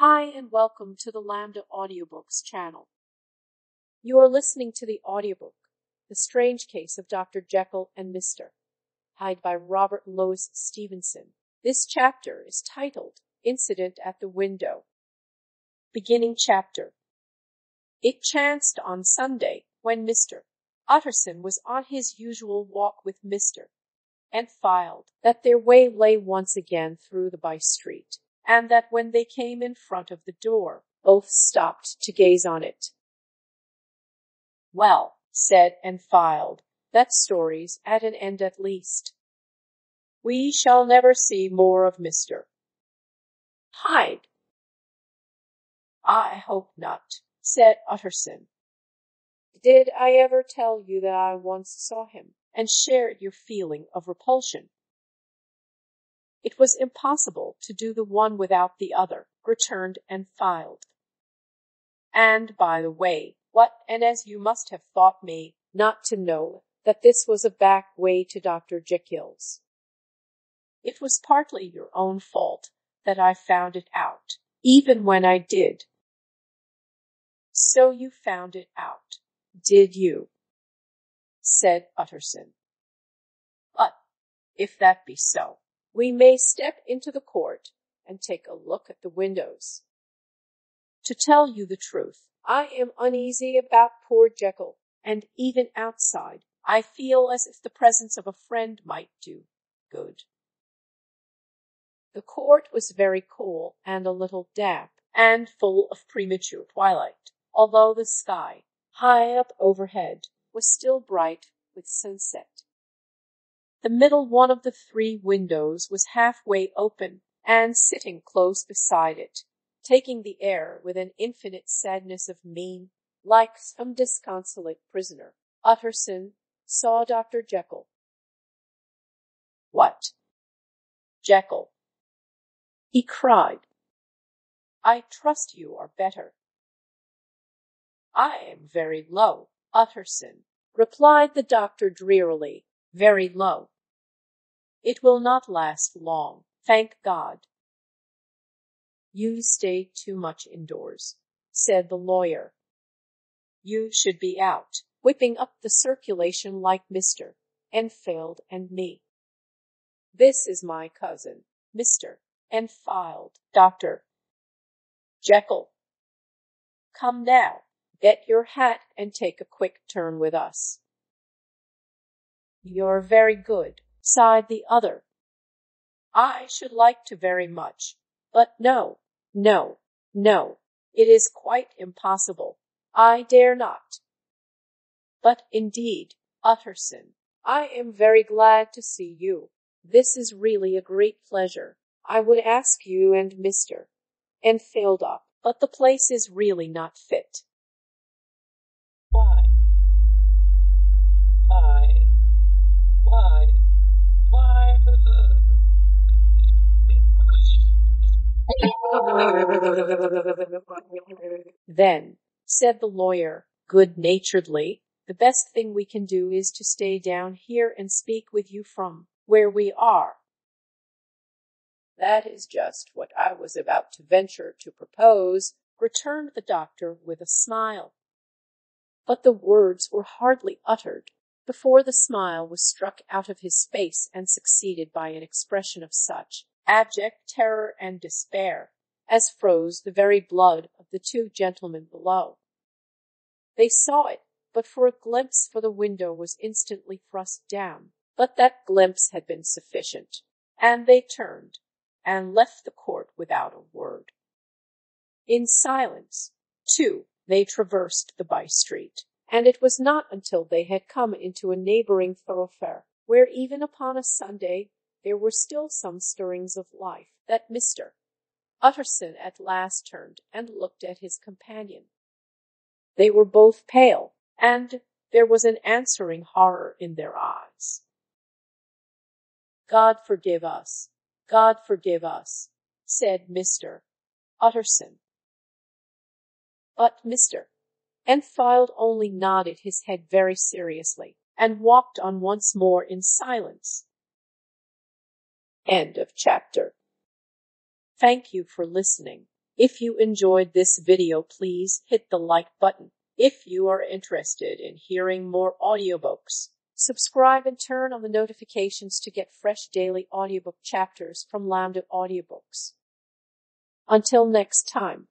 Hi and welcome to the Lambda Audiobooks channel. You are listening to the audiobook, The Strange Case of Dr. Jekyll and Mr. Hyde by Robert Louis Stevenson. This chapter is titled Incident at the Window. Beginning chapter. It chanced on Sunday, when Mr. Utterson was on his usual walk with Mr. and Hyde, that their way lay once again through the by-street, and that when they came in front of the door, both stopped to gaze on it. "Well," said Enfield, "that story's at an end at least. We shall never see more of Mr. Hyde." "I hope not," said Utterson. "Did I ever tell you that I once saw him, and shared your feeling of repulsion?" "It was impossible to do the one without the other," returned Enfield. "And, by the way, and as you must have thought me not to know that this was a back way to Dr. Jekyll's, it was partly your own fault that I found it out, even when I did." "So you found it out, did you?" said Utterson. "But, if that be so, we may step into the court and take a look at the windows. To tell you the truth, I am uneasy about poor Jekyll, and even outside, I feel as if the presence of a friend might do good." The court was very cool and a little damp, and full of premature twilight, although the sky, high up overhead, was still bright with sunset. The middle one of the three windows was halfway open, and sitting close beside it, taking the air with an infinite sadness of mien, like some disconsolate prisoner, Utterson saw Dr. Jekyll. "What, Jekyll?" he cried. "I trust you are better." "I am very low, Utterson," replied the doctor drearily, "very low. It will not last long, thank God." "You stay too much indoors," said the lawyer. "You should be out, whipping up the circulation like Mr. Enfield and me. This is my cousin, Mr. Enfield, Dr. Jekyll. Come now, get your hat and take a quick turn with us." "You're very good," sighed the other. "I should like to very much, but no, it is quite impossible. I dare not. But indeed, Utterson, I am very glad to see you. This is really a great pleasure. I would ask you and Mr. Enfield up, but the place is really not fit." Why? "Then," said the lawyer, good-naturedly, "the best thing we can do is to stay down here and speak with you from where we are." "That is just what I was about to venture to propose," returned the doctor with a smile. But the words were hardly uttered before the smile was struck out of his face and succeeded by an expression of such abject terror and despair as froze the very blood of the two gentlemen below. They saw it but for a glimpse, for the window was instantly thrust down, but that glimpse had been sufficient, and they turned and left the court without a word. In silence, too, they traversed the by-street, and it was not until they had come into a neighboring thoroughfare, where even upon a Sunday there were still some stirrings of life, that Mr. Utterson at last turned and looked at his companion. They were both pale, and there was an answering horror in their eyes. God forgive us, said Mr. Utterson. But Mr. Enfield only nodded his head very seriously, and walked on once more in silence. End of chapter. Thank you for listening. If you enjoyed this video, please hit the like button. If you are interested in hearing more audiobooks, subscribe and turn on the notifications to get fresh daily audiobook chapters from Lambda Audiobooks. Until next time.